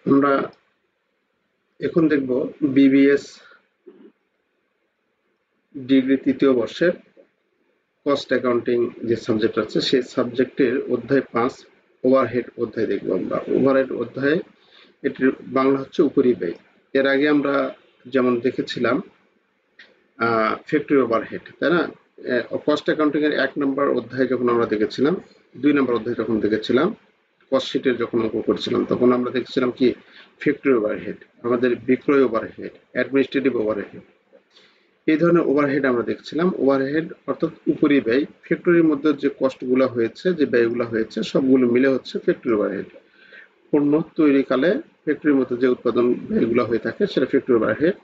আমরা এখন দেখব বিবিএস ডিগ্রি তৃতীয় বর্ষের কস্ট অ্যাকাউন্টিং যে সাবজেক্ট আছে সেই সাবজেক্টের অধ্যায় 5 ওভারহেড অধ্যায় দেখব আমরা। ওভারহেড অধ্যায়ে এটির বাংলা হচ্ছে উপরিব্যয়। এর আগে আমরা যেমন দেখেছিলাম ফ্যাক্টরি ওভারহেড, তাই না? কস্ট অ্যাকাউন্টিং এর 1 নম্বর অধ্যায় যখন আমরা দেখেছিলাম, 2 নম্বর অধ্যায় যখন দেখেছিলাম, কস্ট শিটের যখন অঙ্ক করেছিলাম, তখন আমরা দেখেছিলাম কি ফ্যাক্টরি ওভারহেড, আমাদের বিক্রয় ওভারহেড, অ্যাডমিনিস্ট্রেটিভ ওভারহেড, এই ধরনের ওভারহেড আমরা দেখছিলাম। ওভারহেড অর্থাৎ উপরিব্যয়, ফ্যাক্টরির মধ্যে যে কস্টগুলো হয়েছে, যে ব্যয়গুলো হয়েছে, সবগুলো মিলে হচ্ছে ফ্যাক্টরি ওভারহেড। পণ্য তৈরিকালে ফ্যাক্টরির মধ্যে যে উৎপাদন ব্যয়গুলো হয়ে থাকে সেটা ফ্যাক্টরি ওভারহেড।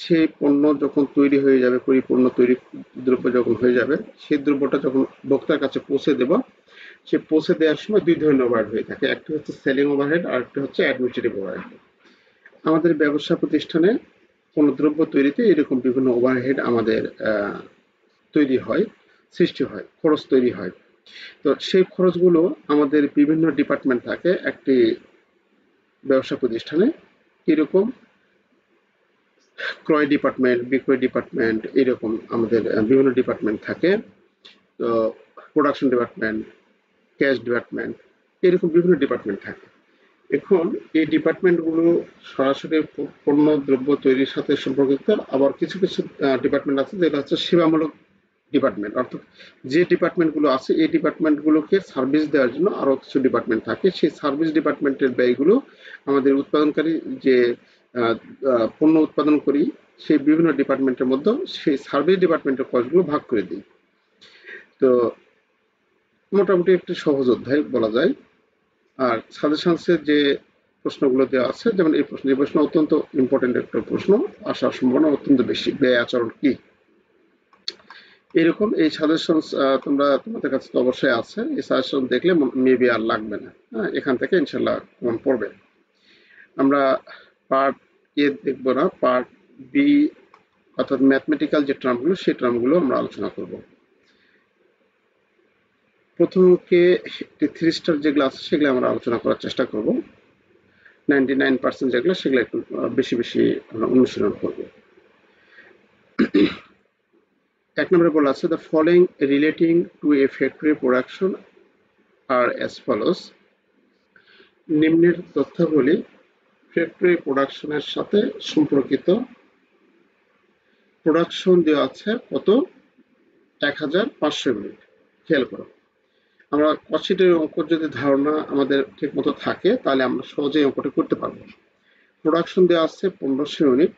সেই পণ্য যখন তৈরি হয়ে যাবে, পরিপূর্ণ তৈরি দ্রব্য যখন হয়ে যাবে, সেই দ্রব্যটা যখন ভোক্তার কাছে পৌঁছে দেব, সে পৌঁছে দেওয়ার সময় 2 ধরনের ওভারহেড হয়ে থাকে। একটা হচ্ছে সেলিং ওভারহেড আর একটা হচ্ছে অ্যাডমিনিস্ট্রেটিভ ওভারহেড। আমাদের ব্যবসা প্রতিষ্ঠানে কোন দ্রব্য তৈরিতে এরকম বিভিন্ন ওভারহেড আমাদের তৈরি হয়, সৃষ্টি হয়, খরচ তৈরি হয়। তো সেই খরচগুলো আমাদের বিভিন্ন ডিপার্টমেন্ট থাকে একটি ব্যবসা প্রতিষ্ঠানে। এরকম ক্রয় ডিপার্টমেন্ট, বিক্রয় ডিপার্টমেন্ট, এরকম আমাদের বিভিন্ন ডিপার্টমেন্ট থাকে। তো প্রোডাকশন ডিপার্টমেন্ট, ক্যাশ ডিপার্টমেন্ট, এরকম বিভিন্ন ডিপার্টমেন্ট থাকে। এখন এই ডিপার্টমেন্টগুলো সরাসরি পণ্য দ্রব্য তৈরির সাথে সম্পর্কিত, আবার কিছু কিছু ডিপার্টমেন্ট আছে যেটা হচ্ছে সেবামূলক ডিপার্টমেন্ট, অর্থাৎ যে ডিপার্টমেন্টগুলো আছে এই ডিপার্টমেন্টগুলোকে সার্ভিস দেওয়ার জন্য আরো কিছু ডিপার্টমেন্ট থাকে। সেই সার্ভিস ডিপার্টমেন্টের ব্যয়গুলো আমাদের উৎপাদনকারী যে পণ্য উৎপাদন করি সেই বিভিন্ন ডিপার্টমেন্টের মধ্যে সেই সার্ভিস ডিপার্টমেন্টের কস্টগুলো ভাগ করে দিই। তো মোটামুটি একটি সহজ অধ্যায় বলা যায়। আর সাজেশনসে যে প্রশ্নগুলো দেওয়া আছে, যেমন এই প্রশ্ন অত্যন্ত ইম্পর্টেন্ট একটা প্রশ্ন, আসার সম্ভাবনা অত্যন্ত বেশি। ব্যয় আচরণ কি, এরকম এই সাজেশন তোমরা তোমাদের কাছে তো অবশ্যই আছে। এই সাজেশন দেখলে মেবি আর লাগবে না, হ্যাঁ, এখান থেকে ইনশাল্লাহ কমন পড়বে। আমরা পার্ট এ দেখব না, পার্ট বি অর্থাৎ ম্যাথমেটিক্যাল যে টার্মগুলো সেই টার্মগুলো আমরা আলোচনা করব। প্রথমকে 3 স্টার যেগুলো আছে সেগুলো আমরা আলোচনা করার চেষ্টা করব। 99% যেগুলো সেগুলো একটু বেশি বেশি আমরা অনুশীলন করব। 1 নম্বরে বলা আছে, the following relating to a factory production are as follows. নিম্নের তথ্যাবলী ফ্যাক্টরি প্রোডাকশনের সাথে সম্পর্কিত। প্রোডাকশন দেওয়া আছে কত, 1500 ইউনিট। খেয়াল করো, আমরা কস্টশিটের অঙ্ক যদি ধারণা আমাদের ঠিক মতো থাকে তাহলে আমরা সহজেই অঙ্কটা করতে পারবো। প্রোডাকশন দেওয়া আছে 1500 ইউনিট।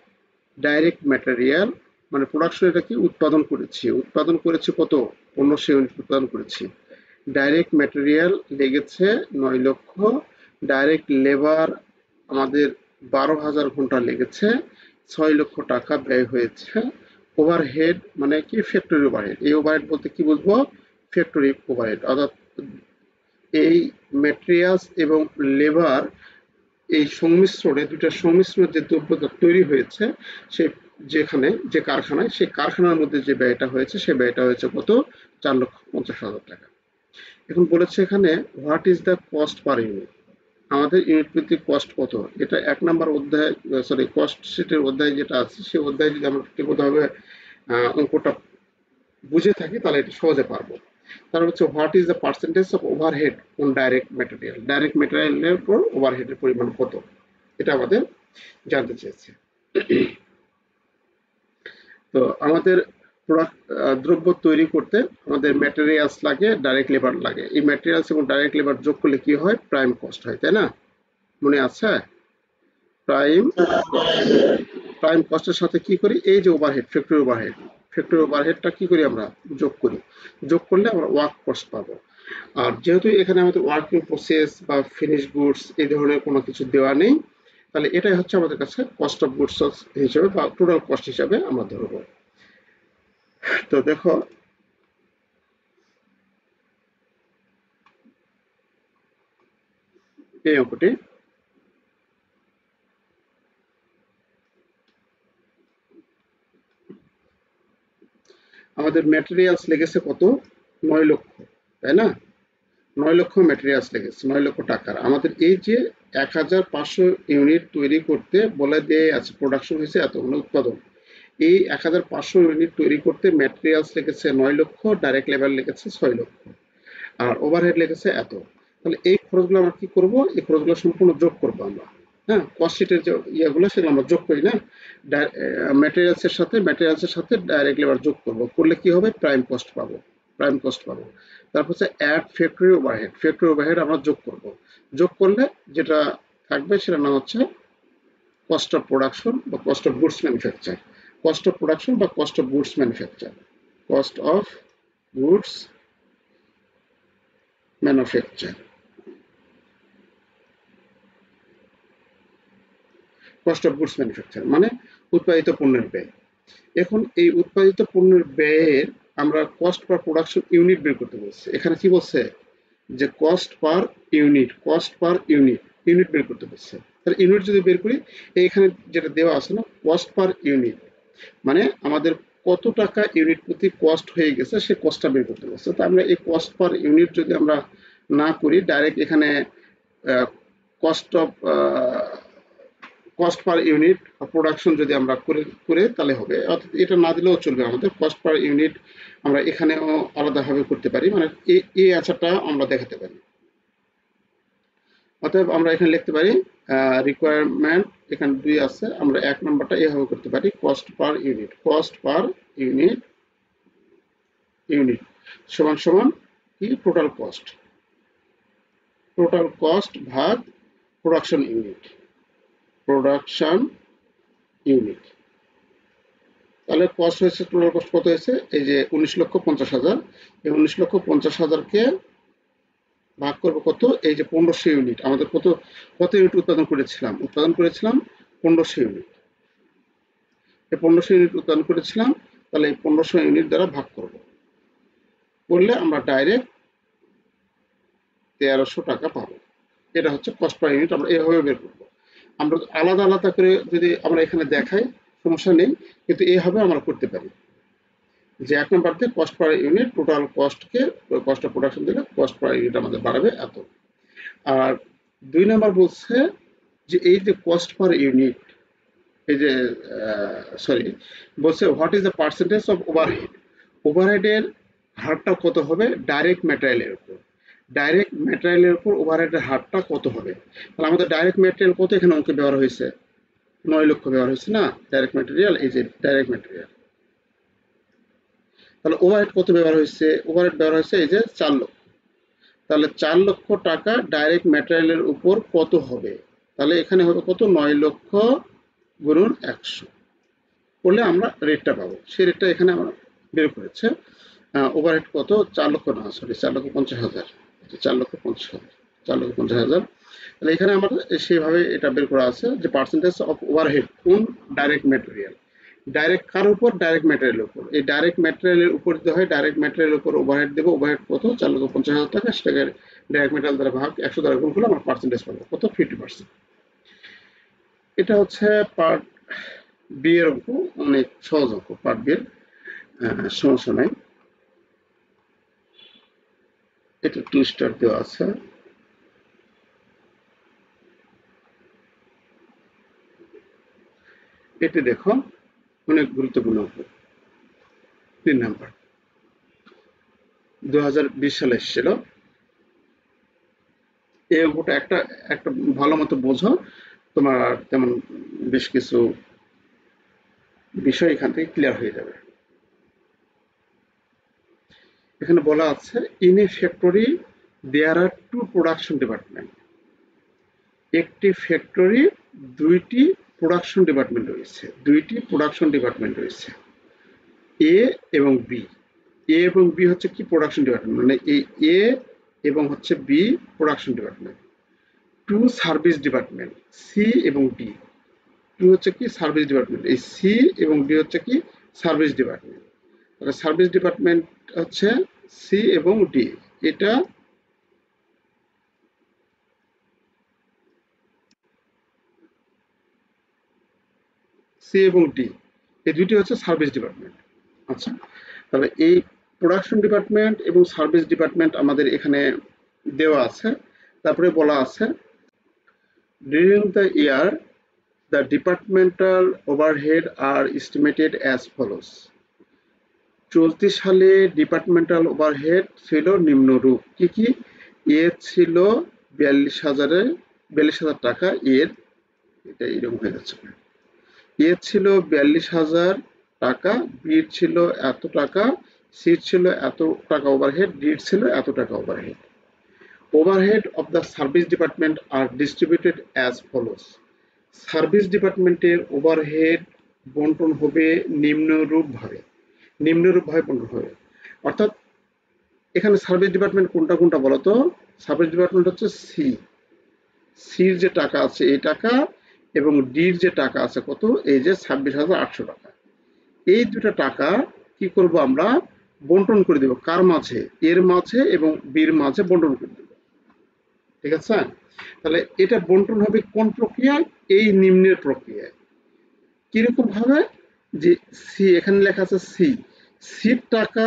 ডাইরেক্ট ম্যাটেরিয়াল মানে প্রোডাকশন, এটা কি উৎপাদন করেছি কত, 1500 ইউনিট উৎপাদন করেছি। ডাইরেক্ট ম্যাটেরিয়াল লেগেছে 9 লক্ষ। ডাইরেক্ট লেবার আমাদের 12,000 ঘন্টা লেগেছে, 6 লক্ষ টাকা ব্যয় হয়েছে। ওভারহেড মানে কি, ফ্যাক্টরি ওভারহেড। এই ওভারহেড বলতে কি বুঝবো, ফ্যাক্টরি ওভারহেড অর্থাৎ এই ম্যাটেরিয়ালস এবং লেবার, এই সংমিশ্রণে, দুইটা সংমিশ্রণে যে দ্রব্যটা তৈরি হয়েছে, সে যেখানে যে কারখানায়, সেই কারখানার মধ্যে যে ব্যয়টা হয়েছে সে ব্যয়টা হয়েছে কত, 4,50,000 টাকা। এখন বলেছে এখানে what is the cost per unit, আমাদের ইউনিট প্রতি কস্ট কত। এটা 1 নম্বর অধ্যায়, সরি কস্ট শিটের অধ্যায় যেটা আছে সেই অধ্যায় যদি আমরা ঠিকমতোভাবে অঙ্কটা বুঝে থাকি তাহলে এটা সহজে পারবো। তার হচ্ছে what is the percentage of overhead on direct material, direct ম্যাটেরিয়ালের উপর ওভারহেডের পরিমাণ কত, এটা আমাদের জানতে চেয়েছে। তো আমাদের দ্রব্য তৈরি করতে আমাদের ম্যাটেরিয়ালস লাগে, ডাইরেক্ট লেবার লাগে। এই ম্যাটেরিয়ালস এবং ডাইরেক্ট লেবার যোগ করলে কি হয়, প্রাইম কস্ট হয়, তাই না? মনে আছে? প্রাইম প্রাইম কস্টের সাথে কি করি, এই যে ওভারহেড, ফ্যাক্টরি ওভারহেডটা কি করি আমরা, যোগ করি। যোগ করলে আমরা ওয়ার্ক কস্ট পাবো। আর যেহেতু এখানে আমাদের ওয়ার্কিং প্রসেস বা ফিনিশ গুডস এই ধরনের কোনো কিছু দেওয়া নেই, তাহলে এটাই হচ্ছে আমাদের কাছে কস্ট অফ গুডস হিসেবে বা টোটাল কস্ট হিসেবে আমরা ধরবো। তো দেখো এই অঙ্কটি, আমাদের ম্যাটেরিয়ালস লেগেছে কত, 9 লক্ষ, তাই না? 9 লক্ষ ম্যাটেরিয়ালস লেগেছে, 9 লক্ষ টাকার। আমাদের এই যে 1500 ইউনিট তৈরি করতে বলে দিয়ে আছে, প্রোডাকশন হয়েছে এত, মানে উৎপাদন। এই 1500 ইউনিট তৈরি করতে ম্যাটেরিয়ালস লেগেছে 9 লক্ষ, ডাইরেক্ট লেবার লেগেছে 6 লক্ষ, আর ওভারহেড লেগেছে এত। তাহলে এই খরচগুলো আমরা কি করব, এই খরচগুলো সম্পূর্ণ যোগ করবো আমরা। হ্যাঁ, কস্ট শিটের যে ইয়েগুলো সেগুলো আমরা যোগ করি না, ম্যাটেরিয়ালসের সাথে ডাইরেক্ট লেবার যোগ করব, করলে কি হবে, প্রাইম কস্ট পাবো। তারপর হচ্ছে অ্যাড ফ্যাক্টরি ওভারহেড আমরা যোগ করব, যোগ করলে যেটা থাকবে সেটার নাম হচ্ছে কস্ট অফ প্রোডাকশন বা cost of goods manufacture. Cost of production বা cost of goods manufacture, cost of goods manufacture, cost of goods manufacture মানে উৎপাদিত পণ্যের ব্যয়। এখন এই উৎপাদিত পণ্যের ব্যয়ের আমরা কস্ট পার প্রোডাকশন ইউনিট বের করতে বলছি। এখানে কি বলছে যে কস্ট পার ইউনিট বের করতে বলছে। তাহলে ইউনিট যদি বের করি, এইখানে যেটা দেওয়া আছে না, কস্ট পার ইউনিট মানে আমাদের কত টাকা ইউনিট প্রতি কস্ট হয়ে গেছে সে কস্টটা বের করতে বলছে। তো আমরা এই কস্ট পার ইউনিট যদি আমরা না করি, ডাইরেক্ট এখানে cost of cost per unit production যদি আমরা করে তাহলে হবে। অর্থাৎ এটা না দিলেও চলবে, আমাদের কস্ট পার ইউনিট আমরা এখানেও আলাদাভাবে করতে পারি, মানে এই আচারটা আমরা দেখাতে পারি। অতএব আমরা এখানে লিখতে পারি রিকোয়ারমেন্ট, এখানে 2 আছে, আমরা 1 নম্বরটা এভাবে করতে পারি, কস্ট পার ইউনিট সমান সমান কি, টোটাল কস্ট ভাগ প্রোডাকশন ইউনিট। তাহলে কস্ট হয়েছে, টোটাল কস্ট কত হয়েছে, এই যে 19,50,000। এই 19,50,000কে ভাগ করবো কত, এই যে 1500 ইউনিট, আমাদের কত ইউনিট উৎপাদন করেছিলাম 1500 ইউনিট। এই 1500 ইউনিট উৎপাদন করেছিলাম, তাহলে এই 1500 ইউনিট দ্বারা ভাগ করলে আমরা ডাইরেক্ট 1300 টাকা পাবো। এটা হচ্ছে কস্ট পার ইউনিট, আমরা এভাবে বের করবো। আমরা আলাদা আলাদা করে যদি আমরা এখানে দেখাই সমস্যা নেই, কিন্তু এইভাবে আমরা করতে পারি যে 1 নম্বর দিয়ে কস্ট পার ইউনিট, টোটাল কস্টকে কস্ট অফ প্রোডাকশন দিলে কস্ট পার ইউনিট আমাদের বাড়াবে এত। আর 2 নম্বর বলছে যে এই যে কস্ট পার ইউনিট, এই যে সরি, বলছে what is the percentage of ওভারহেডের হারটা কত হবে ডাইরেক্ট ম্যাটেরিয়ালের উপর ওভারহেডের হারটা কত হবে। তাহলে আমাদের ডাইরেক্ট ম্যাটেরিয়াল কত এখানে অঙ্কে ব্যবহার হয়েছে, 9 লক্ষ ব্যবহার হয়েছে না, ডাইরেক্ট ম্যাটেরিয়াল, এই যে ডাইরেক্ট ম্যাটেরিয়াল। তাহলে ওভারহেড কত ব্যবহার হয়েছে, এই যে 4 লক্ষ। তাহলে 4 লক্ষ টাকা ডাইরেক্ট ম্যাটেরিয়ালের উপর কত হবে, তাহলে এখানে হবে কত, 9 লক্ষ গুণন 100 করলে আমরা রেটটা পাবো। সেই রেটটা এখানে আমরা বের করেছে। ওভারহেড কত, 4 লক্ষ না, সরি 4,50,000, 4,50,000। তাহলে এখানে আমাদের সেইভাবে এটা বের করা আছে যে পার্সেন্টেজ অফ ওভারহেড কোন ডাইরেক্ট ম্যাটেরিয়াল, ডাইরেক্ট কার উপর, ডাইরেক্ট ম্যাটেরিয়ালের উপর। এই ডাইরেক্ট ম্যাটেরিয়ালের উপর দিতে হয়, ডাইরেক্ট ম্যাটেরিয়ালের উপর ওভারহেড দেবো। ওভারহেড কত, 4,50,000 টাকা, সেটাকে ডাইরেক্ট ম্যাটেরিয়াল দ্বারা ভাগ 100 দ্বারা গুণ করলে আমরা পার্সেন্টেজ পাবো কত, 50%। এটা হচ্ছে পার্ট বি এর অঙ্ক, অনেক সহজ অঙ্ক পার্ট বি এর, সমস্যা নাই। এটা 2 স্টার দেওয়া আছে। এটি দেখো অনেক গুরুত্বপূর্ণ অঙ্ক, 3 নাম্বার, 2020 সালে এসেছিল। এই অঙ্কটা একটা ভালো মতো বোঝো, তোমার তেমন বেশ কিছু বিষয় এখান থেকে ক্লিয়ার হয়ে যাবে। এখানে বলা আছে in a factory there are 2 production department. একটি ফ্যাক্টরি দুইটি প্রোডাকশন ডিপার্টমেন্ট রয়েছে, এ এবং বি। এ এবং বি হচ্ছে কি, প্রোডাকশন ডিপার্টমেন্ট, মানে এই এ এবং হচ্ছে B production department. 2 service department, C এবং ডি। 2 হচ্ছে কি সার্ভিস ডিপার্টমেন্ট, এই সি এবং ডি হচ্ছে কি সার্ভিস ডিপার্টমেন্ট। তাহলে সার্ভিস ডিপার্টমেন্ট হচ্ছে সি এবং ডি। এটা সি এবং ডি, এই দুইটি হচ্ছে সার্ভিস ডিপার্টমেন্ট। আচ্ছা, তাহলে এই প্রোডাকশন ডিপার্টমেন্ট এবং সার্ভিস ডিপার্টমেন্ট আমাদের এখানে দেওয়া আছে। তারপরে বলা আছে During the year, the departmental overhead are estimated as follows. চলতি সালে ডিপার্টমেন্টাল ওভারহেড ছিল নিম্নরূপ। কি কি? এ ছিল 42,000 টাকা। এর এটা এরকম হয়ে যাচ্ছে। এ ছিল 42,000 টাকা, বি ছিল এত টাকা, সি ছিল এত টাকা ওভারহেড, ডি ছিল এত টাকা overhead. Overhead of the service department are distributed as follows. সার্ভিস ডিপার্টমেন্টের ওভারহেড বন্টন হবে নিম্নরূপভাবে বন্টন হবে। অর্থাৎ এখানে সার্ভিস ডিপার্টমেন্ট কোনটা কোনটা বলতো? সার্ভিস ডিপার্টমেন্ট হচ্ছে সির যে টাকা আছে এই টাকা, এবং ডির যে টাকা আছে কত? এই যে 26,800 টাকা। এই দুটো টাকা কি করব আমরা? বন্টন করে দেব। কার মাঝে? এর মাঝে এবং বির মাঝে বন্টন করে দেব। ঠিক আছে? তাহলে এটা বন্টন হবে কোন প্রক্রিয়ায়? এই নিম্নের প্রক্রিয়ায়। কিরকম ভাবে? যে সি, এখানে লেখা আছে সির টাকা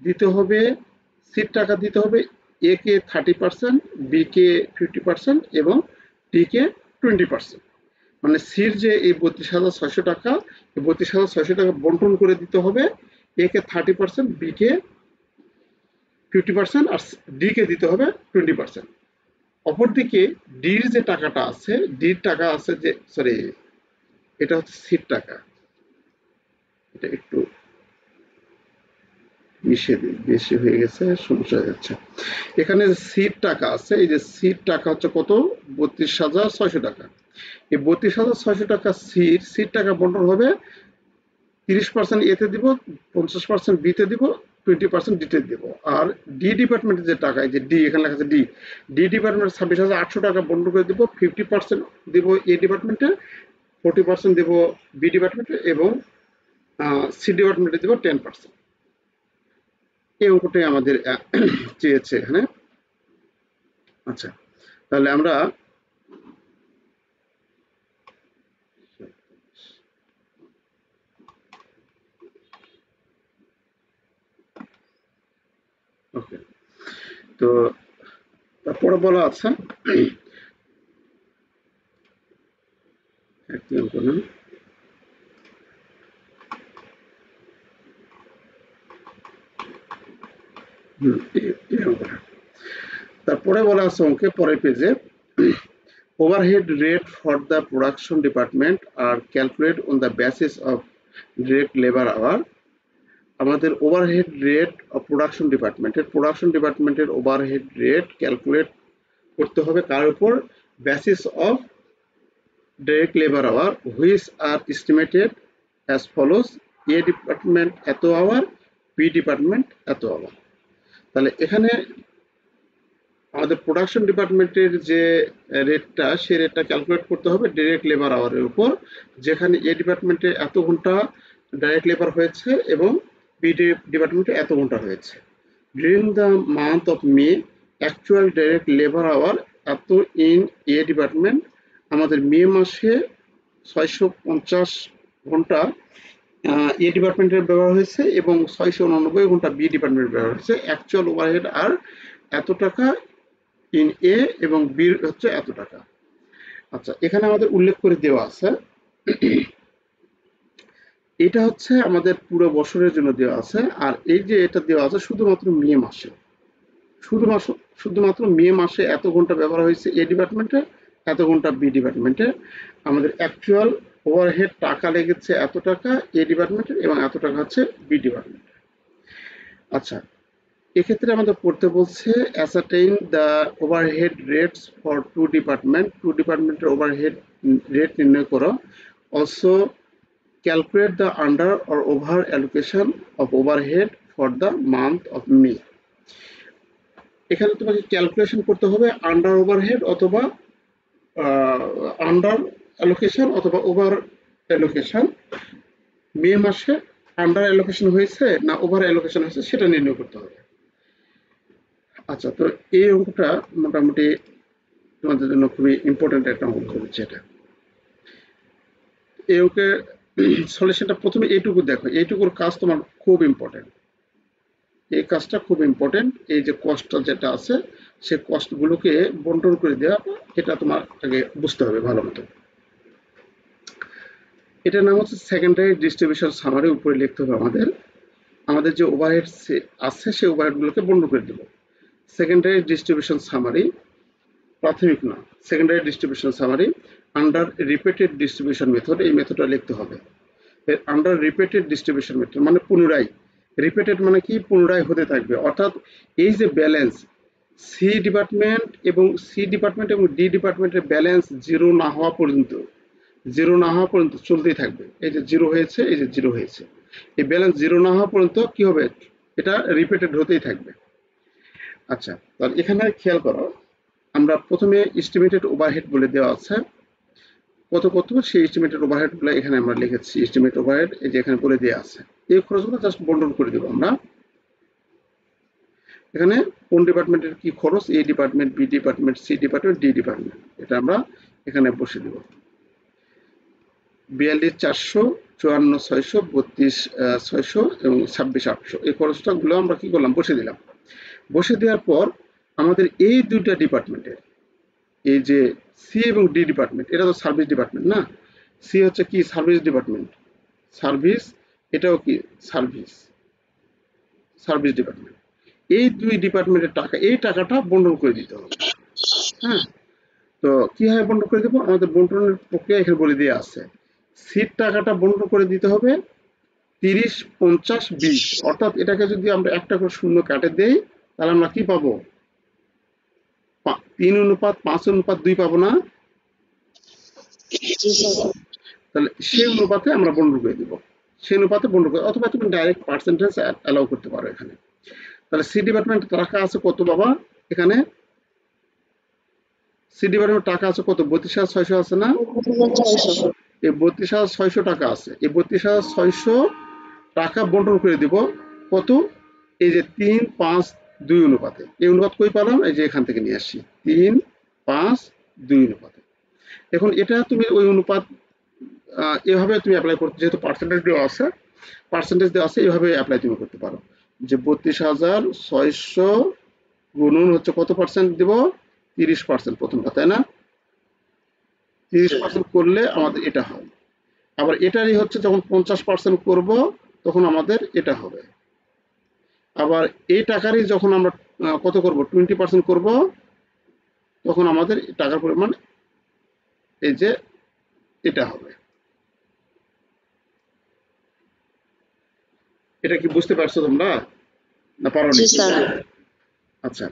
দিতে হবে, এ কে 30%, বি কে 50% এবং ডি কে 20%। মানে সির যে এই 32,600 টাকা, এই 32,600 টাকা বন্টন করে দিতে হবে। এ কে 30%, বি কে 50% আর ডি কে দিতে হবে 20%। অপরদিকে ডির যে টাকাটা আছে, ডির টাকা আছে যে, সরি, এটা হচ্ছে সির টাকা, এটা একটু বেশি হয়ে গেছে, সমস্যা হয়ে যাচ্ছে। এখানে সিট টাকা আছে, এই যে সিট টাকা হচ্ছে কত? 32,600 টাকা। এই 32,600 টাকা সিট টাকা বন্টন হবে 30% এতে দিব, 50% বিতে দিব, 20% ডিতে দিব। আর ডি ডিপার্টমেন্টের যে টাকা, এই যে ডি, এখানে লেখা আছে ডি ডিপার্টমেন্ট 26,800 টাকা বন্টন করে দিব। 50% দিব এ ডিপার্টমেন্টে, 40% দিব বি ডিপার্টমেন্টে এবং সি ডিপার্টমেন্টে দিব 10%। এই অঙ্কটাই আমাদের চেয়েছে এখানে। আচ্ছা, তাহলে আমরা ওকে, তো তারপরে বলা আছে একটি অঙ্ক না, তারপরে বলা আছে অঙ্কে পরের পেজে, overhead rate for the production department are calculated on the basis of direct labor hour। আমাদের ওভারহেড রেট অফ প্রোডাকশন ডিপার্টমেন্টের ওভারহেড রেট ক্যালকুলেট করতে হবে কার উপর? Basis of direct labour hour, which are estimated as follows. A department এত hour, B department এত hour. তাহলে এখানে আমাদের প্রোডাকশন ডিপার্টমেন্টের যে রেটটা, সেই রেটটা ক্যালকুলেট করতে হবে ডাইরেক্ট লেবার আওয়ারের উপর, যেখানে এ ডিপার্টমেন্টে এত ঘন্টা ডাইরেক্ট লেবার হয়েছে এবং বি ডিপার্টমেন্টে এত ঘন্টা হয়েছে। During the month of May, actual direct labour hour এত ইন এ ডিপার্টমেন্ট। আমাদের মে মাসে 650 ঘন্টা এ ডিপার্টমেন্টের ব্যবহার হয়েছে এবং 689 ঘন্টা বি ডিপার্টমেন্টের ব্যবহার হয়েছে। অ্যাকচুয়াল ওভারহেড আর এত টাকা ইন এ এবং বি হচ্ছে এত টাকা। আচ্ছা, এখানে আমাদের উল্লেখ করে দেওয়া আছে, এটা হচ্ছে আমাদের পুরো বছরের জন্য দেওয়া আছে। আর এই যে এটা দেওয়া আছে শুধুমাত্র মে মাসে, শুধুমাত্র মে মাসে এত ঘন্টা ব্যবহার হয়েছে এ ডিপার্টমেন্টে, এত ঘন্টা বি ডিপার্টমেন্টে। আমাদের অ্যাকচুয়াল ওভারহেড টাকা লেগেছে এত টাকা এ ডিপার্টমেন্টে এবং এত টাকা হচ্ছে বি ডিপার্টমেন্টে। আচ্ছা, এক্ষেত্রে আমাদের পড়তে বলছে ascertain the overhead rates for two ডিপার্টমেন্টের ওভারহেড রেট নির্ণয় করো। Also calculate the under or over allocation of overhead for the month of May. এখানে তোমাকে ক্যালকুলেশন করতে হবে আন্ডার ওভারহেড অথবা আন্ডার অ্যালোকেশন অথবা ওভার অ্যালোকেশন। মে মাসে আন্ডার অ্যালোকেশন হয়েছে না ওভার অ্যালোকেশন হয়েছে সেটা নির্ণয় করতে হবে। আচ্ছা, তো এই অঙ্কটা মোটামুটি তোমাদের জন্য খুবই ইম্পর্টেন্ট একটা অঙ্ক হচ্ছে এটা। এই অঙ্কের সলিউশনটা প্রথমে এইটুকু দেখো, এইটুকুর কাজ তোমার খুব ইম্পর্টেন্ট। এই কাজটা খুব ইম্পর্টেন্ট। এই যে কষ্টটা যেটা আছে সে কস্টগুলোকে বন্টন করে দেওয়া, এটা তোমার আগে বুঝতে হবে ভালো মতো। এটার নাম হচ্ছে সেকেন্ডারি ডিস্ট্রিবিউশন সামারি। উপরে লিখতে হবে আমাদের আমাদের যে ওভারহেড আছে সেই ওভারহেডগুলোকে বন্টন করে দেব। সেকেন্ডারি ডিস্ট্রিবিউশন সামারি, প্রাথমিক না, secondary distribution summary under repeated distribution method, এই মেথডটা লিখতে হবে। আন্ডার রিপিটেড ডিস্ট্রিবিউশন মেথড মানে পুনরায়, রিপিটেড মানে কি পুনরায় হতে থাকবে, অর্থাৎ এই যে ব্যালেন্স সি ডিপার্টমেন্ট এবং ডি ডিপার্টমেন্টের ব্যালেন্স জিরো না হওয়া পর্যন্ত চলতেই থাকবে। এই যে জিরো হয়েছে, এই যে জিরো হয়েছে, এই ব্যালেন্স জিরো না হওয়া পর্যন্ত কি হবে, এটা রিপিটেড হতেই থাকবে। আচ্ছা, তাহলে এখানে খেয়াল করো, আমরা প্রথমে এস্টিমেটেড ওভারহেড বলে দেওয়া আছে কত কত, সেই এস্টিমেটেড ওভারহেড গুলো এখানে আমরা লিখেছি। এস্টিমেট ওভারহেড এই যে এখানে বলে দেওয়া আছে, এই খরচগুলো জাস্ট বন্টন করে দেবো আমরা। এখানে কোন ডিপার্টমেন্টের কি খরচ, A department, B department, C department, D department, এটা আমরা এখানে বসে দেব। 42,400, 54,600, 32,600 এবং 26,800, এই খরচটা গুলো আমরা কি করলাম, বসে দিলাম। বসে দেওয়ার পর আমাদের এই দুইটা ডিপার্টমেন্টের, এই যে সি এবং ডি ডিপার্টমেন্ট, এটা তো সার্ভিস ডিপার্টমেন্ট না, সি হচ্ছে কি সার্ভিস ডিপার্টমেন্ট, সার্ভিস, এটাও কি সার্ভিস, সার্ভিস ডিপার্টমেন্ট, এই দুই ডিপার্টমেন্টের টাকা, এই টাকাটা বন্টন করে দিতে হবে। হ্যাঁ, তো কিভাবে বন্টন করে দেবো, আমাদের বন্টনের প্রক্রিয়া এখানে বলে দিয়ে আছে। সিট টাকাটা বন্টন করে দিতে হবে 30, 50, 20, অর্থাৎ এটাকে যদি আমরা একটা করে শূন্য কাটে দেই তাহলে আমরা কি পাবো, 3:5:2 পাবো না, তাহলে সেই অনুপাতে আমরা বন্টন করে দিব, সেই অনুপাতে বন্টন করে, অথবা তুমি ডাইরেক্ট পার্সেন্টেজ অ্যালাউ করতে পারো এখানে। তাহলে সি ডিপার্টমেন্ট টাকা আছে কত বাবা, এখানে সি ডিপার্টমেন্ট টাকা আছে কত, 32,600 আছে না, এই 32,600 টাকা আছে, এই 32,600 টাকা বন্টন করে দিব কত, এই যে 3:5:2 অনুপাতে। এই অনুপাত কই পেলাম, এই যে এখান থেকে নিয়ে আসছি, 3:5:2 অনুপাতে। এখন এটা তুমি ওই অনুপাত এভাবে তুমি অ্যাপ্লাই করতে, যেহেতু পার্সেন্টেজ দেওয়া আছে এভাবে অ্যাপ্লাই তুমি করতে পারো, যে 32,600 গুণন হচ্ছে কত পার্সেন্ট দিব, 30% প্রথমটা, তাই না, 30% করলে আমাদের এটা হয়। আবার এটারই হচ্ছে যখন 50% করব তখন আমাদের এটা হবে। আবার এই টাকারই যখন আমরা কত করব, 20% করব, তখন আমাদের টাকার পরিমাণ এই যে এটা হবে। এটা কি বুঝতে পারছো তোমরা, না পারোনি? আচ্ছা,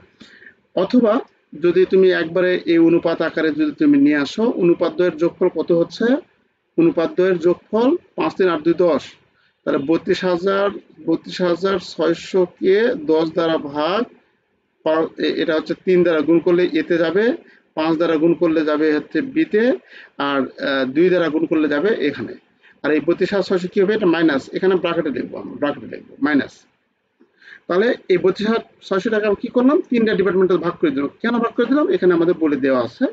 অথবা যদি তুমি একবারে এই অনুপাত আকারে যদি তুমি নিয়ে আসো, অনুপাত দ্বয়ের যোগফল কত হচ্ছে, অনুপাত দ্বয়ের যোগফল 5, 3, 8, 2, 10, তাহলে 32,600 কে 10 দ্বারা ভাগ, এটা হচ্ছে 3 দ্বারা গুণ করলে এতে যাবে, 5 দ্বারা গুণ করলে যাবে হচ্ছে বিতে, আর 2 দ্বারা গুণ করলে যাবে এখানে। আর এই 32,600 কি হবে, এটা মাইনাস, এখানে ব্র্যাকেটে লিখবো, আমরা ব্র্যাকেটে লিখবো মাইনাস। তাহলে এই 32,600 টাকা কি করলাম, 3টা ডিপার্টমেন্টে ভাগ করে দিলাম। কেন ভাগ করে দিলাম, এখানে আমাদের বলে দেওয়া আছে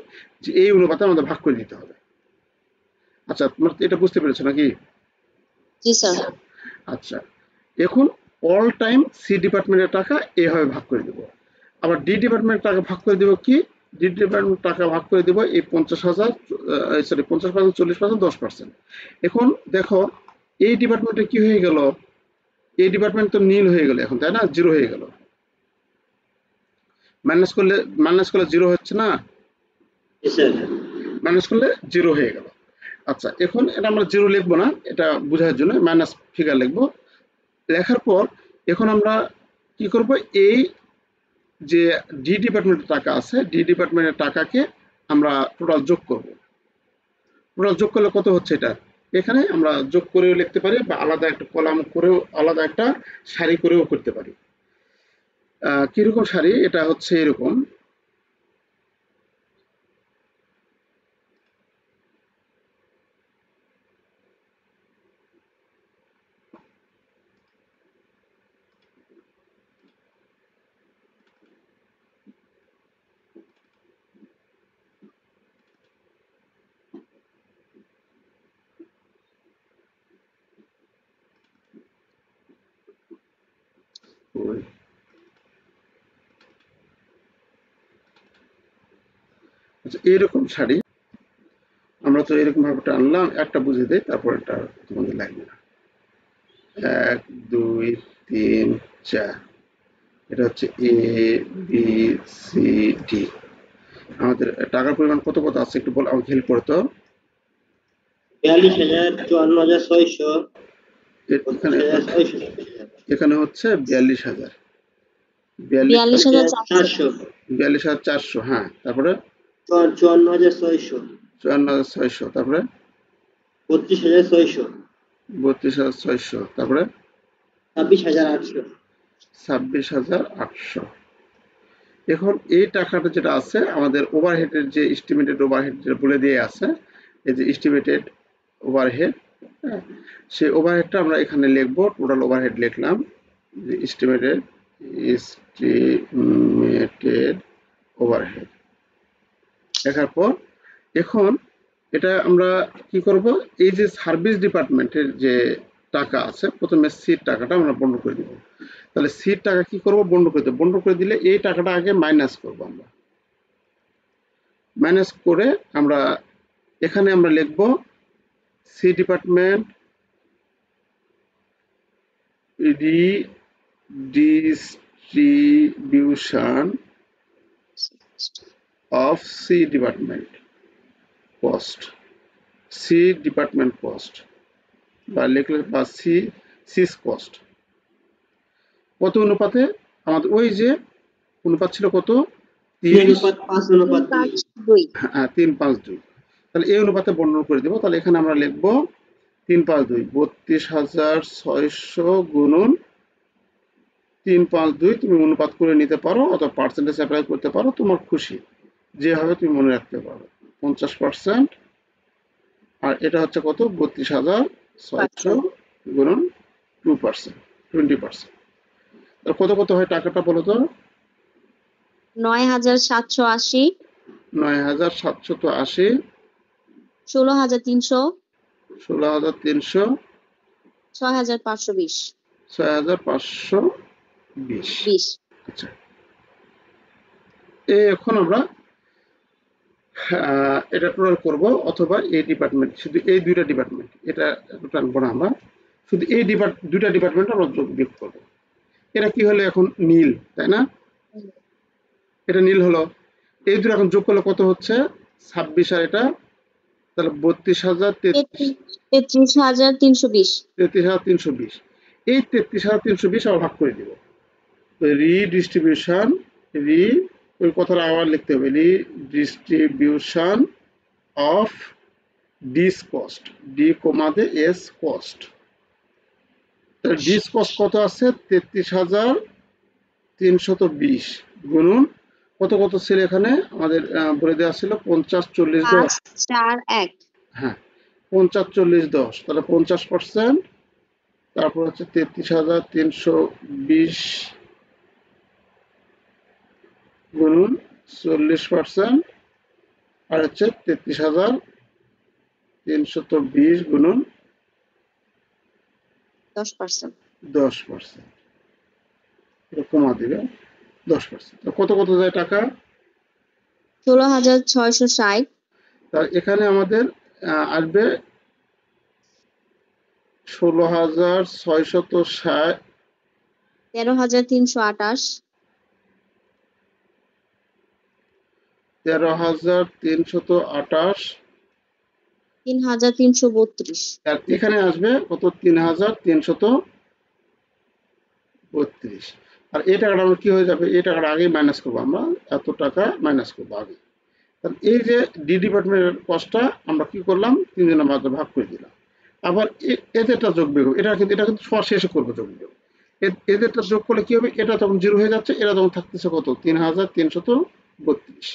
যে এই অনুপাতে আমাদের ভাগ করে দিতে হবে। আচ্ছা, তোমরা এটা বুঝতে পেরেছো নাকি? জি স্যার। আচ্ছা, এখন অল টাইম সি ডিপার্টমেন্টের টাকা এভাবে ভাগ করে দেব। আবার ডি ডিপার্টমেন্টের টাকা ভাগ করে দেব কি, ডি ডিপার্টমেন্ট টাকা ভাগ করে দেব এই 50,000, সরি 50%, 40%, 10%। এখন দেখো এই ডিপার্টমেন্টে কি হয়ে গেল, এই ডিপার্টমেন্ট তো নীল হয়ে গেল এখন, তাই না, জিরো হয়ে গেল। মাইনাস করলে জিরো হচ্ছে না, মাইনাস করলে জিরো হয়ে গেল। আচ্ছা, এখন এটা আমরা জিরো লিখবো না, এটা বোঝার জন্য মাইনাস ফিগার লিখবো। লেখার পর এখন আমরা কি করব, এই যে ডি ডিপার্টমেন্টের টাকা আছে, ডি ডিপার্টমেন্টের টাকাকে আমরা টোটাল যোগ করব। টোটাল যোগ করলে কত হচ্ছে, এটা এখানে আমরা যোগ করেও লিখতে পারি, বা আলাদা একটা কলাম করেও, আলাদা একটা সারি করেও করতে পারি। কিরকম সারি, এটা হচ্ছে এরকম, আচ্ছা, এইরকম শাড়ি আমরা তো এরকম ভাবে টানলাম, একটা বুঝে দেই, তারপর এটা তোমাদের লাগবে না। 1 2 3 4, এটা হচ্ছে এ বি সি ডি। আমাদের টাকার পরিমাণ কত কত আছে একটু বল, আমাকে হেল্প করো তো। 42,000, 54,600, এখানে 32,600, এখানে হচ্ছে 42,000, 42,400, 42,400, হ্যাঁ, তারপরে 54,600, 54,600, তারপরে 32,600, 32,600, তারপরে 26,800। 26,800। এখন এই টাকাটা যেটা আছে আমাদের ওভারহেডের যে এস্টিমেটেড ওভারহেড যেটা বলে দিয়ে আছে, এই যে এস্টিমেটেড ওভারহেড, সেই ওভারহেডটা আমরা এখানে লিখবো। টোটাল ওভারহেড লিখলাম, যে এস্টিমেটেড ওভারহেড লেখার পর এখন এটা আমরা কি করব, এই যে সার্ভিস ডিপার্টমেন্টের যে টাকা আছে, প্রথমে সিট টাকাটা আমরা বন্ধ করে দিব। তাহলে সিট টাকা কি করব, বন্ধ করে দেব। বন্ধ করে দিলে এই টাকাটা আগে মাইনাস করব, আমরা মাইনাস করে আমরা এখানে আমরা লিখব C department redistribution of C department cost, C department cost, বা লিখলে বা সিস কস্ট। কত অনুপাতে, আমাদের ওই যে অনুপাত ছিল কত, 3:5:2। হ্যাঁ 3:5:2। তাহলে এই অনুপাতে বর্ণনা করে দেবো। তাহলে এখানে আমরা লিখব 3:5:2, 32,600 গুণন 3:5:2। তুমি অনুপাত করে নিতে পারো অথবা পার্সেন্টেজ অ্যাপ্লাই করতে পারো, তোমার খুশি, যেভাবে তুমি মনে রাখতে পারো। 50%, আর এটা হচ্ছে কত, 32,600 গুণন 2%, 20%। কত কত হয় টাকাটা বলো তো। 9,780, 9,780, 16,300, 16,300, 6,520। 6,520। আচ্ছা, এখন আমরা এটা টোটাল করব, অথবা এই ডিপার্টমেন্ট, শুধু এই দুইটা ডিপার্টমেন্ট, এটা টানবো না আমরা, শুধু এই দুইটা ডিপার্টমেন্ট আমরা যোগ বিয়োগ করবো। এটা কি হলো এখন, নীল, তাই না? এটা নীল হলো। এই দুটো এখন যোগ করলে কত হচ্ছে, 26, আর এটা তাহলে 33,320। 33,320। এই 33,320 আবার ভাগ করে দিব। রিডিস্ট্রিবিউশন, ওই কথাটা আবার লিখতে হবে, redistribution of D's cost, D কমাতে এস কস্ট। তাহলে ডিস কস্ট কত আছে, 33,320 গুণন কত কত ছিল এখানে আমাদের বলে দেওয়া ছিল, 50 40 10। 541। হ্যাঁ, 50 40 10, তাহলে 50%, তারপর হচ্ছে 33,320 গুণন 40%, আর হচ্ছে 33,320 গুণন 10%। 10%, এটা কমা দিবে 10%। কত কত যায় টাকা, 16,660, তার এখানে আমাদের আসবে 16,660, 13,328, 13,328, 3,332। আর এখানে আসবে কত, 3,332। আর এই টাকাটা আমরা কি হয়ে যাবে, এই টাকাটা আগে মাইনাস করবো, আমরা এত টাকা মাইনাস করবো আগে। তাহলে এই যে ডি ডিপার্টমেন্টের কস্টটা আমরা কি করলাম, 3 জনের মাঝে ভাগ করে দিলাম। আবার এদেরটা যোগ বিয়োগ, এটা কিন্তু সবার শেষে করবো যোগ বিয়োগ। এদেরটা যোগ করলে কি হবে, এটা তখন 0 হয়ে যাচ্ছে, এটা তখন থাকতেছে কত, 3,332।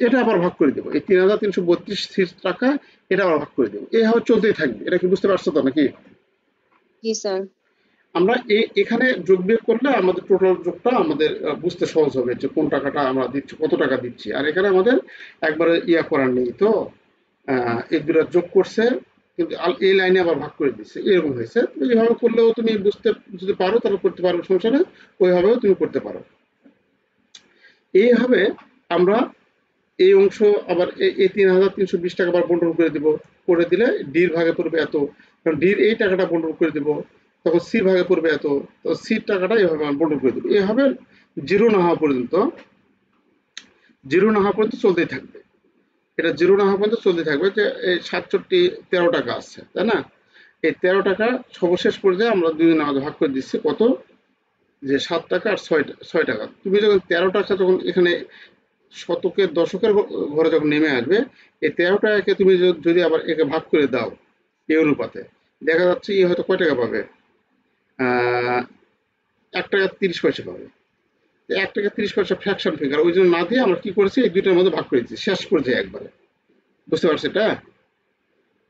এটা আবার ভাগ করে দেবো, এই 3,332 টাকা এটা আবার ভাগ করে দেবো, এইভাবে চলতেই থাকবে। এটা কি বুঝতে পারছো তো নাকি? জি স্যার। আমরা এখানে যোগ বিয়োগ করলে আমাদের টোটাল যোগটা আমাদের বুঝতে সহজ হবে, যে কোন টাকাটা আমরা দিচ্ছি, কত টাকা দিচ্ছি। আর এখানে আমাদের একবারে করার নেই তো, এই দুটা যোগ করছে কিন্তু এই লাইনে আবার ভাগ করে দিচ্ছে, এরকম হয়েছে। এইভাবে করলেও তুমি বুঝতে যদি পারো তাহলে করতে পারো, সংসারে ওইভাবেও তুমি করতে পারো। এইভাবে আমরা এই অংশ আবার এই 3,320 টাকা আবার বন্টন করে দিব, করে দিলে ডির ভাগে পড়বে এত, কারণ ডির এই টাকাটা বন্টন করে দিব, তখন সির ভাগে পড়বে এত, তো সির টাকাটা এইভাবে আমরা বন্টন করে দেবো। এভাবে জিরো না হওয়া পর্যন্ত চলতেই থাকবে। এটা জিরো না হওয়া পর্যন্ত চলতে থাকবে। যে এই 13 টাকা আছে, তাই না? এই 13 টাকা সর্বশেষ পর্যায়ে আমরা দুজনে আলাদা ভাগ করে দিচ্ছি কত, যে 7 টাকা আর 6 টাকা। তুমি যখন 13 টাকা যখন এখানে শতকের দশকের ঘরে যখন নেমে আসবে, এই 13 টাকাকে তুমি যদি আবার একে ভাগ করে দাও এই অনুপাতে, দেখা যাচ্ছে হয়তো কয় টাকা পাবে, 1 টাকা 30 পয়সা পাবে। 1 টাকা 30 পয়সা ফ্র্যাকশন ফিগার, ওই জন্য না দিয়ে আমরা কি করেছি, এই দুইটার মধ্যে ভাগ করে দিচ্ছি শেষ পর্যায়ে একবারে। বুঝতে পারছি এটা?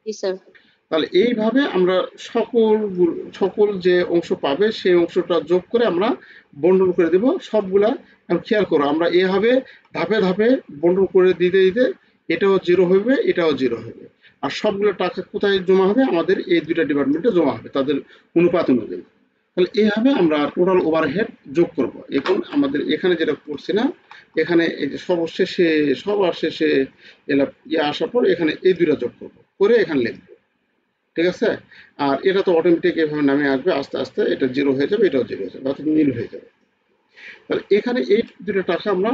জি স্যার। তাহলে এইভাবে আমরা সকল যে অংশ পাবে সেই অংশটা যোগ করে আমরা বন্টন করে দেব সবগুলা। খেয়াল করো, আমরা এভাবে ধাপে ধাপে বন্টন করে দিতে দিতে এটাও জিরো হবে, এটাও জিরো হবে, আর সবগুলো টাকা কোথায় জমা হবে, আমাদের এই দুইটা ডিপার্টমেন্টে জমা হবে তাদের অনুপাত অনুযায়ী। তাহলে এইভাবে আমরা টোটাল ওভারহেড যোগ করব। এখন আমাদের এখানে যেটা করছি না, এখানে এই যে সবার শেষে আসার পর এখানে এই দুইটা যোগ করব, করে এখানে লিখবো। ঠিক আছে? আর এটা তো অটোমেটিক এভাবে নামে আসবে, আস্তে আস্তে এটা জিরো হয়ে যাবে, এটাও জিরো হয়ে যাবে, অর্থাৎ নীল হয়ে যাবে। তাহলে এখানে এই দুটো টাকা আমরা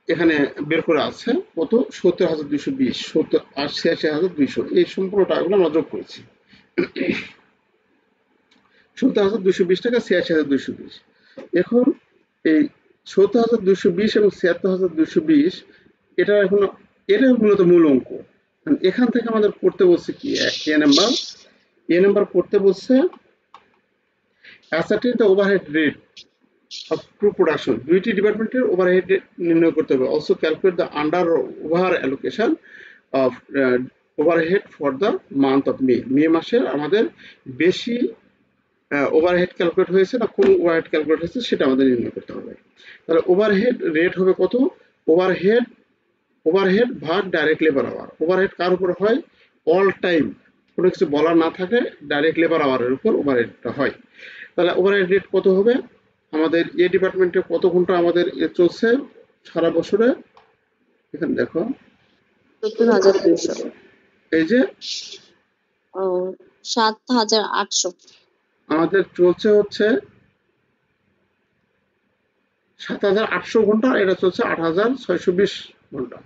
এখানে বের করে আছে কত, 70,220, 70 আর 86,200, এই সম্পূর্ণ টাকাগুলো আমরা যোগ করেছি। 70,220 টাকা, 86,220। এখন এই 70,220 এবং 76,220 এটা এখন এটা মূলত মূল অঙ্ক। এখান থেকে আমাদের করতে বলছে কি, এ নাম্বার করতে বলছে ascertain the overhead rate of true production, দুইটি ডিপার্টমেন্টের ওভারহেড রেট নির্ণয় করতে হবে। Also calculate the under over allocation of overhead for the month of মে মাসের আমাদের বেশি ওভারহেড ক্যালকুলেট হয়েছে না কোন ওভারহেড ক্যালকুলেট হয়েছে সেটা আমাদের নির্ণয় করতে হবে। তাহলে ওভারহেড রেট হবে কত, ওভারহেড ভাগ ডাইরেক্ট লেবার আওয়ার। ওভারহেড কার উপর হয়, অল টাইম কোনো কিছু বলার না থাকে ডাইরেক্ট লেবার আওয়ারের উপর ওভারহেডটা হয়। তাহলে ওভারহেড রেট কত হবে, আমাদের এ ডিপার্টমেন্টে কত ঘন্টা আমাদের চলছে সারা বছরে, এখানে দেখো 70,200, এই যে 7,800, আমাদের চলছে হচ্ছে 7,800 ঘন্টা, এটা চলছে 8,620 ঘন্টা।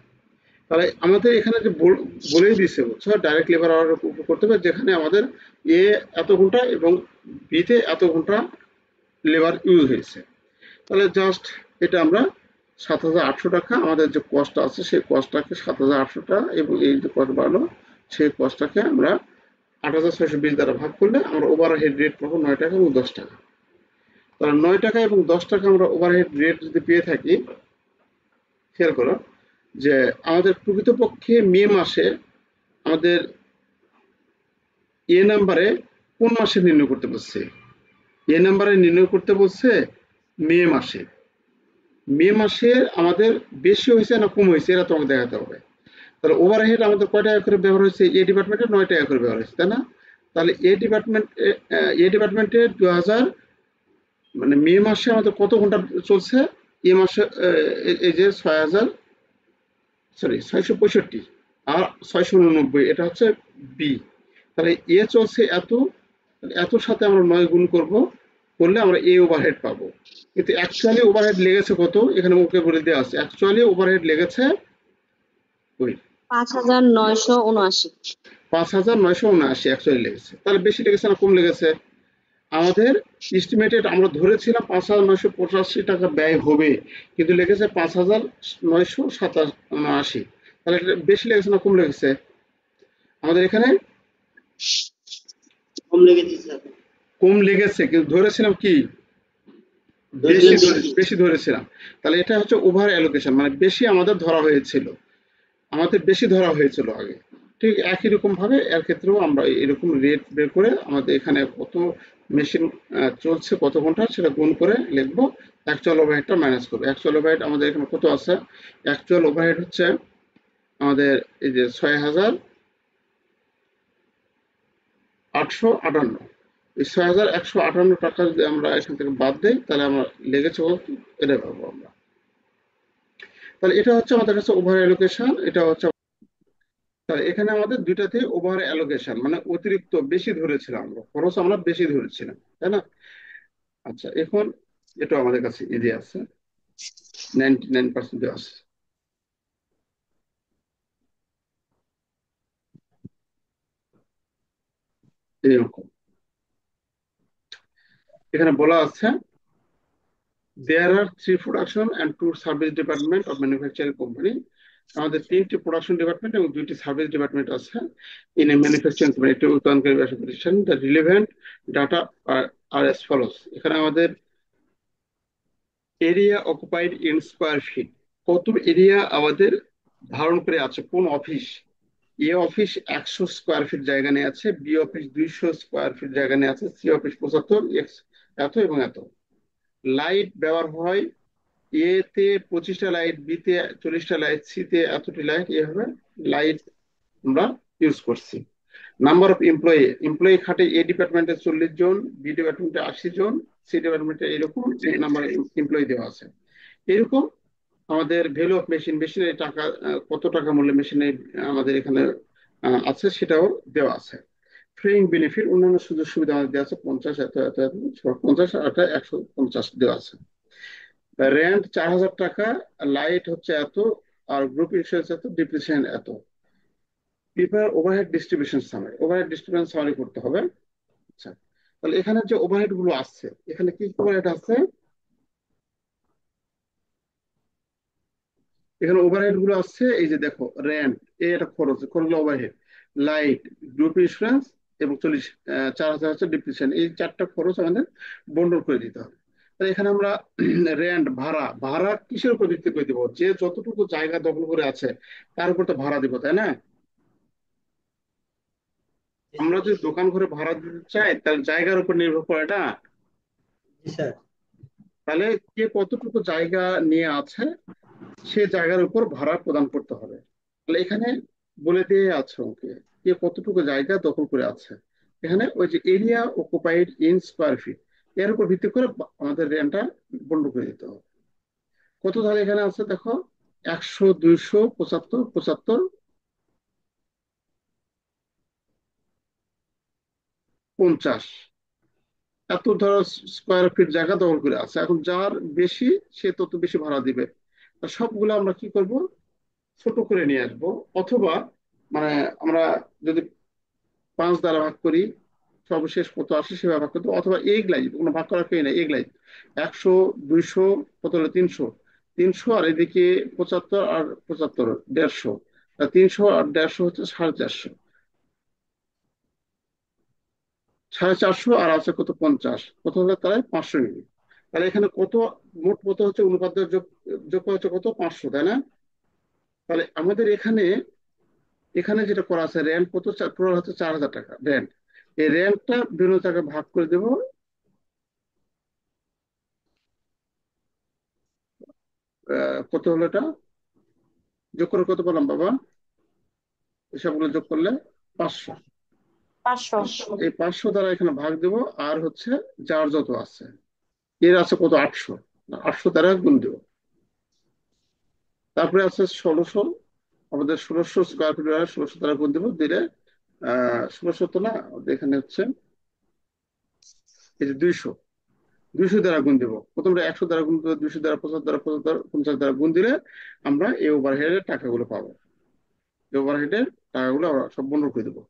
তাহলে আমাদের এখানে যে বলেই দিছে, বুঝছো, ডাইরেক্ট লেবার আওয়ার করতে হবে, যেখানে আমাদের এ এত ঘন্টা এবং বিতে এত ঘন্টা লেবার ইউজ হয়েছে। তাহলে জাস্ট এটা আমরা 7,800 টাকা আমাদের যে কস্ট আছে সেই কস্টটাকে 7,800 টাকা এবং এই যে কস্ট বাড়লো সেই কস্টটাকে আমরা 8,620 দ্বারা ভাগ করলে আমরা ওভারহেড রেট পাবো 9 টাকা এবং 10 টাকা। তাহলে 9 টাকা এবং 10 টাকা আমরা ওভারহেড রেট যদি পেয়ে থাকি, খেয়াল করো যে আমাদের প্রকৃতপক্ষে মে মাসে আমাদের এ নাম্বারে কোন মাসে নির্ণয় করতে বলছে, এ নাম্বারে নির্ণয় করতে বলছে মে মাসে। মে মাসে আমাদের বেশি হয়েছে না কম হয়েছে এটা তোমাকে দেখাতে হবে। তাহলে ওভারহেড আমাদের কয় টাকা করে ব্যবহার হয়েছে, এ ডিপার্টমেন্টে 9 টাকা করে ব্যবহার হয়েছে, তাই না? তাহলে এ ডিপার্টমেন্টে 2000 মানে মে মাসে আমাদের কত ঘন্টা চলছে, এ মাসে এই যে 665 আর 689, এটা হচ্ছে বি। তাহলে এ চলছে এতর সাথে আমরা 9 গুণ করলে আমরা এ ওভারহেড পাবো। কিন্তু অ্যাকচুয়ালি ওভারহেড লেগেছে কত, এখানে মুখে বলে দেওয়া আছে, অ্যাকচুয়ালি ওভারহেড লেগেছে 5,979, 5,979 অ্যাকচুয়ালি লেগেছে। তাহলে বেশি লেগেছে না কম লেগেছে? আমাদের এস্টিমেটেড আমরা ধরেছিলাম 5,985 টাকা ব্যয় হবে, কিন্তু লেগেছে 5,987। তাহলে বেশি লেগেছে না কম লেগেছে? আমাদের এখানে কম লেগেছে স্যার। কম লেগেছে, কিন্তু ধরেছিলাম কি বেশি ধরেছিলাম। তাহলে এটা হচ্ছে ওভার অ্যালোকেশন, মানে বেশি আমাদের ধরা হয়েছিল আগে। ঠিক একই রকম ভাবে এর ক্ষেত্রেও আমরা এরকম রেট বের করে আমাদের এখানে কত মেশিন চলছে কত ঘন্টা সেটা গুণ করে লিখবো, অ্যাকচুয়াল ওভারহেডটা মাইনাস করবো। অ্যাকচুয়াল ওভারহেড আমাদের এখানে কত আছে, অ্যাকচুয়াল ওভারহেড হচ্ছে আমাদের এই যে 6,858। এই 6,158 টাকা যদি আমরা এখান থেকে বাদ দেই তাহলে আমরা লেগেছে এটা পাবো আমরা। তাহলে এটা হচ্ছে আমাদের কাছে ওভার অ্যালোকেশন, এটা হচ্ছে, তাহলে এখানে আমাদের দুইটাতে ওভার অ্যালোকেশন মানে অতিরিক্ত বেশি ধরেছিলাম, আমরা খরচ আমরা বেশি ধরেছিলাম, তাই না? আচ্ছা, এখন এটা আমাদের কাছে ইজি আছে, 99% আছে। এরকম এখানে বলা আছে there are 3 production and 2 service department of manufacturing company. আমাদের 3টি প্রোডাকশন ডিপার্টমেন্ট এবং 2টি সার্ভিস ডিপার্টমেন্ট আছে ইন এ ম্যানুফ্যাকচারিং কোম্পানি, একটি উৎপাদনকারী ব্যবসা প্রতিষ্ঠান। The relevant data are as follows. এখানে আমাদের area occupied in square feet, কত এরিয়া আমাদের ধারণ করে আছে কোন office. A office 100 square feet জায়গা নিয়ে আছে, বি অফিস 200 স্কোয়ার ফিট জায়গা নিয়ে আছে, সি অফিস 75, এক্স এত এবং এত। লাইট ব্যবহার হয় এ তে 25টা লাইট, বি তে 40টা লাইট, সি তে এতটি লাইট, এভাবে লাইট আমরা ইউজ করছি। নাম্বার অফ এমপ্লয়ি, এমপ্লয়ি খাটে এ ডিপার্টমেন্টে 40 জন, বি ডিপার্টমেন্টে 80 জন, সি ডিপার্টমেন্টে এরকম নাম্বার এমপ্লয়ি দেওয়া আছে। এরকম আমাদের ভ্যালু অফ মেশিন, মেশিনের টাকা কত টাকা মূল্য মেশিনে আমাদের এখানে আছে সেটাও দেওয়া আছে। ফ্রিং বেনিফিট, অন্যান্য সুযোগ সুবিধা আমাদের দেওয়া আছে, 50 এত এত এত 50 আর 150 দেওয়া আছে। রেন্ট 4000 টাকা, লাইট হচ্ছে এত, আর গ্রুপ ইন্স্যুরেন্স এত, ডিপ্রিসিয়েশন এত। Prepare overhead distribution summary, overhead distribution summary করতে হবে। আচ্ছা, তাহলে এখানে যে ওভারহেড গুলো আছে, এখানে কি ওভারহেড আছে, এখানে ওভারহেড গুলো আছে, এই যে দেখো রেন্ট, এটা খরচ, খরচ ওভারহেড, লাইট, গ্রুপ ইন্স্যুরেন্স এবং 4000 হচ্ছে ডিপ্রিসিয়েশন, এই 4টা খরচ আমাদের বন্ডল করে দিতে হবে। তাহলে এখানে আমরা রেন্ট, ভাড়া, ভাড়া কিসের উপর ভিত্তি করে দিব, যে যতটুকু জায়গা দখল করে আছে তার উপর তো ভাড়া দিব, তাই না? জি আমরা যদি দোকান ঘরে ভাড়া দিতে চাই তাহলে জায়গার উপর নির্ভর করে এটা। স্যার। তাহলে কে কতটুকু জায়গা নিয়ে আছে সে জায়গার উপর ভাড়া প্রদান করতে হবে। তাহলে এখানে বলে দিয়ে আছে ওকে কে কতটুকু জায়গা দখল করে আছে। এখানে ওই যে area occupied in square fit, এর উপর ভিত্তি করে আমাদের রেন্টটা বন্ধ করে দিতে হবে। কত তাহলে এখানে আছে দেখো, 100, 200, 75, 75, 50, এত ধরো স্কোয়ার ফিট জায়গা দখল করে আছে। এখন যার বেশি সে তত বেশি ভাড়া দিবে। তা সবগুলো আমরা কি করব, ছোট করে নিয়ে আসবো, অথবা মানে আমরা যদি 5 দ্বারা ভাগ করি, সর্বশেষ কত আসে সেভাবে ভাগ করতে, অথবা এগুলাই কোনো ভাগ করার কেউ নেই, এগুলাই 100, 200, কত হলো 300, 300 আর এদিকে 75 আর 75, 150, 300 আর 150 হচ্ছে 450, 450 আর আছে কত 50, কত হলে তাই 500 ইউনিট। তাহলে এখানে কত, মোট কত হচ্ছে অনুপাত যোগ, যোগ হচ্ছে কত 500, তাই না? তাহলে আমাদের এখানে, এখানে যেটা করা আছে রেন্ট কত, টোটাল হচ্ছে 4000 টাকা রেন্ট। এই রেন্টটা বিভিন্ন জায়গায় ভাগ করে দেবো। কত হলো এটা, যোগ করে কত পেলাম বাবা, এসবগুলো যোগ করলে 500। 500। এই 500 দ্বারা এখানে ভাগ দেবো, আর হচ্ছে যার যত আছে, এর আছে কত 800, 800 দ্বারা গুণ দেবো। তারপরে আছে 1600, আমাদের 1600 স্কোয়ার ফিট, 1600 দ্বারা গুণ দেবো, দিলে 1600 তো না, এখানে হচ্ছে এই যে 200, 200 দ্বারা গুণ দেবো। প্রথমে 100 দ্বারা গুণ দেবো, 200 দ্বারা, 50 দ্বারা, 50 দ্বারা গুণ দিলে আমরা এই ওভারহেডের টাকাগুলো পাবো। এই ওভারহেডের টাকাগুলো আমরা সব বন্টন করে দেবো।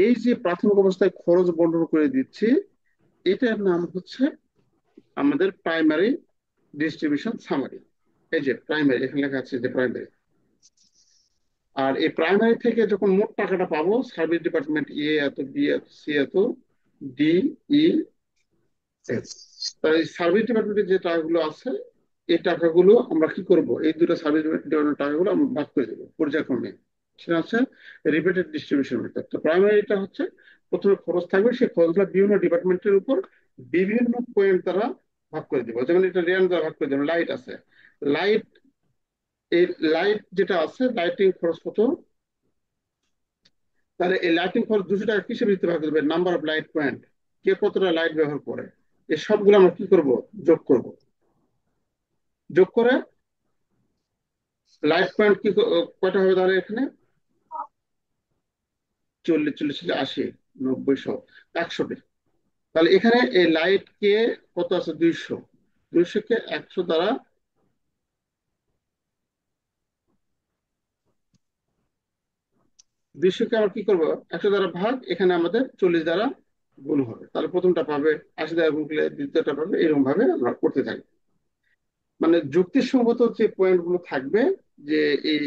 এই যে প্রাথমিক অবস্থায় খরচ বন্টন করে দিচ্ছি, এটার নাম হচ্ছে আমাদের প্রাইমারি ডিস্ট্রিবিউশন সামারি। এই যে প্রাইমারি, এখানে লেখা আছে যে প্রাইমারি। আর এই প্রাইমারি থেকে যখন মোট টাকাটা পাবো, সার্ভিস ডিপার্টমেন্ট এ এত, বি এত, সি এত, ডি, ই, এফ। তাই সার্ভিস ডিপার্টমেন্টের যে টাকাগুলো আছে, এই টাকাগুলো আমরা কি করব, এই দুটো সার্ভিস ডিপার্টমেন্টের টাকাগুলো আমরা ভাগ করে দেবো পর্যায়ক্রমে। সেটা হচ্ছে রিপিটেড ডিস্ট্রিবিউশন মেথড। তো প্রাইমারিটা হচ্ছে প্রথমে খরচ থাকবে, সেই খরচগুলো বিভিন্ন ডিপার্টমেন্টের উপর বিভিন্ন পয়েন্ট দ্বারা ভাগ করে দেবো। যেমন এটা রেন্ট দ্বারা ভাগ করে দেবো, লাইট আছে, লাইট, এই লাইট যেটা আছে লাইটিং খরচ কত, তাহলে এই লাইটিং খরচ 200 টাকা কিসের ভিত্তিতে ভাগ করবে, নাম্বার অফ লাইট পয়েন্ট, কে কতটা লাইট ব্যবহার করে। এই সবগুলো আমরা কি করব, যোগ করব। যোগ করে লাইট পয়েন্ট কয়টা হবে তাহলে এখানে? 40, 40, 80, 90, 100, 100টি। তাহলে এখানে এই লাইট কে কত আছে? 200। 200 কে 100 দ্বারা, 200 কে আমরা কি করবো? 100 দ্বারা ভাগ, এখানে আমাদের 40 দ্বারা গুণ হবে। তাহলে প্রথমটা পাবে, 80 দ্বারা গুণ করলে দ্বিতীয়টা পাবে, এরকম ভাবে আমরা করতে থাকি। মানে যুক্তিসঙ্গত যে পয়েন্ট গুলো থাকবে, যে এই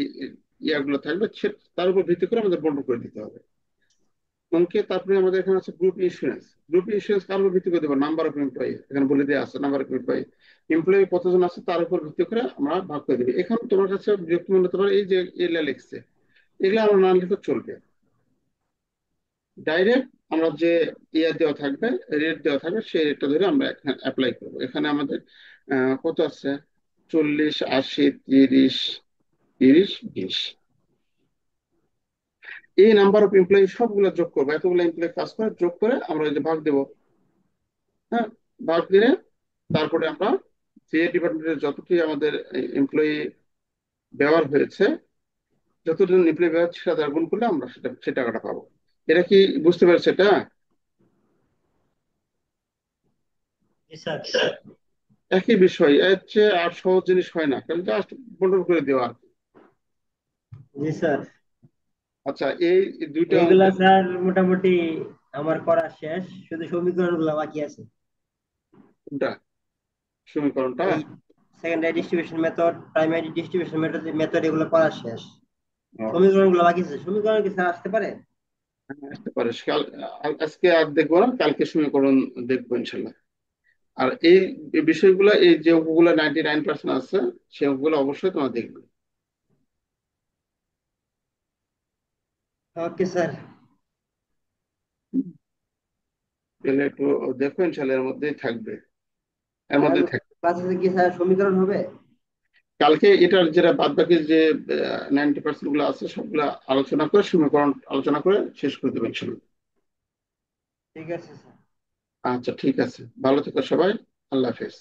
ইয়াগুলো থাকবে, তার উপর ভিত্তি করে আমাদের বন্টন করে দিতে হবে অঙ্কে। তারপরে আমাদের এখানে আছে গ্রুপ ইন্স্যুরেন্স। গ্রুপ ইন্স্যুরেন্স কার উপর ভিত্তি করে দেবো? নাম্বার অফ এমপ্লয়ি, এখানে বলে দেওয়া আছে নাম্বার অফ এমপ্লয়ি। এমপ্লয়ি কতজন আছে তার উপর ভিত্তি করে আমরা ভাগ করে দেবো। এখানে তোমার কাছে বিরক্তি মনে হতে পারে এই যে এগুলা লিখছে, এগুলো আমরা না লিখে চলবে। ডাইরেক্ট আমরা যে ইয়া দেওয়া থাকবে, রেট দেওয়া থাকবে, সেই রেটটা ধরে আমরা এখানে অ্যাপ্লাই করবো। এখানে আমাদের কত আছে? 40, 80, 30, 30, 20। এই নাম্বার অফ এমপ্লয়ি সবগুলো যোগ করবো, এতগুলো এমপ্লয়ি কাজ করে যোগ করে আমরা এই যে ভাগ দেবো। হ্যাঁ, ভাগ দিলে তারপরে আমরা যে ডিপার্টমেন্টের যতটি আমাদের এমপ্লয়ি ব্যবহার হয়েছে, যতজন এমপ্লয়ি ব্যবহার হচ্ছে, সেটা দ্বারা গুণ করলে আমরা সে টাকাটা পাবো। এটা কি বুঝতে পারছে এটা? জি স্যার। একই বিষয়, এর চেয়ে আর সহজ জিনিস হয় না, কারণ জাস্ট বন্টন করে দেওয়া। জি স্যার। আচ্ছা, এই দুইটা অঙ্ক এইগুলা স্যার মোটামুটি আমার করা শেষ, শুধু সমীকরণ গুলা বাকি আছে। কোনটা? সমীকরণটা? এই secondary distribution method, primary distribution method method এগুলো করা শেষ। ও, সমীকরণ গুলো বাকি আছে। সমীকরণ কি স্যার আসতে পারে? হ্যাঁ, আসতে পারে। আজকে আর দেখবো না, কালকে সমীকরণ দেখবো ইনশাল্লাহ। আর এই বিষয়গুলো, এই যে অঙ্কগুলো 99% আছে, সেই অঙ্কগুলো অবশ্যই তোমরা দেখবে। Okay sir. তাহলে একটু দেখো, ইনশাল্লাহ এর মধ্যেই থাকবে, এর আর মধ্যেই থাকবে। ক্লাসে কি স্যার সমীকরণ হবে? কালকে এটার যেটা বাদ বাকি যে 90% গুলো আছে, সবগুলা আলোচনা করে, সমীকরণ আলোচনা করে শেষ করে দেবেন ইনশাল্লাহ। ঠিক আছে স্যার। আচ্ছা, ঠিক আছে, ভালো থেকো সবাই। আল্লাহ হাফেজ।